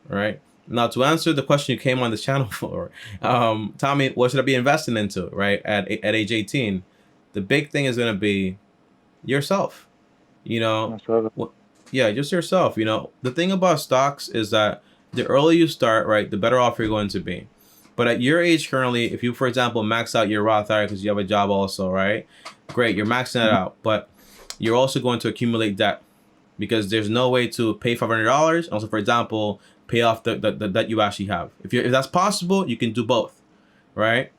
right? Now, to answer the question you came on this channel for, Tommy, what should I be investing into, right? At age 18, the big thing is going to be yourself. You know, That's right. yeah, just yourself. You know, the thing about stocks is that the earlier you start, right, the better off you're going to be. But at your age currently, if you, for example, max out your Roth IRA because you have a job also, right? Great, you're maxing that out, but you're also going to accumulate debt because there's no way to pay $500. Also, for example, pay off the debt you actually have. If that's possible, you can do both, right?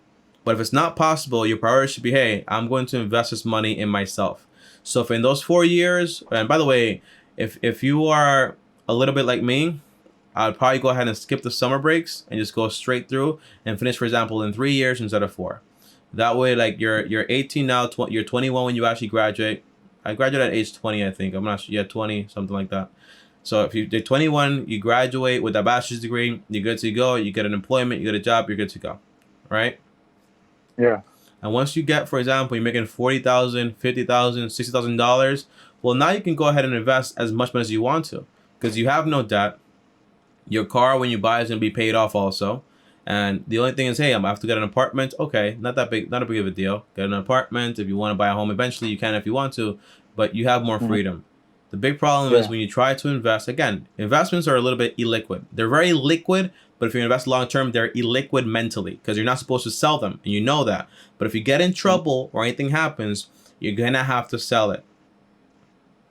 But if it's not possible, your priority should be, hey, I'm going to invest this money in myself. So if in those 4 years, and by the way, if you are a little bit like me, I'd probably go ahead and skip the summer breaks and just go straight through and finish, for example, in 3 years instead of 4. That way, like you're 18 now, you're 21 when you actually graduate. I graduated at age 20, I think. I'm not sure. Yeah, 20, something like that. So if you're 21, you graduate with a bachelor's degree, you're good to go. You get an employment, you get a job, you're good to go, right? Yeah. And once you get, for example, you're making $40,000, $50,000, $60,000, well, now you can go ahead and invest as much money as you want to because you have no debt. Your car, when you buy, is going to be paid off also. And the only thing is, hey, I have to get an apartment. Okay, not a big of a deal. Get an apartment. If you want to buy a home eventually, you can if you want to, but you have more freedom. The big problem is when you try to invest, again, investments are a little bit illiquid. They're very liquid, but if you invest long term, they're illiquid mentally because you're not supposed to sell them, and you know that. But if you get in trouble or anything happens, you're going to have to sell it.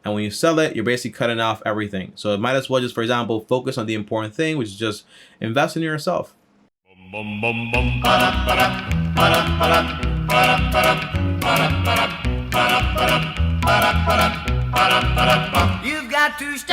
And when you sell it, you're basically cutting off everything. So it might as well just, for example, focus on the important thing, which is just invest in yourself. You've got to stop.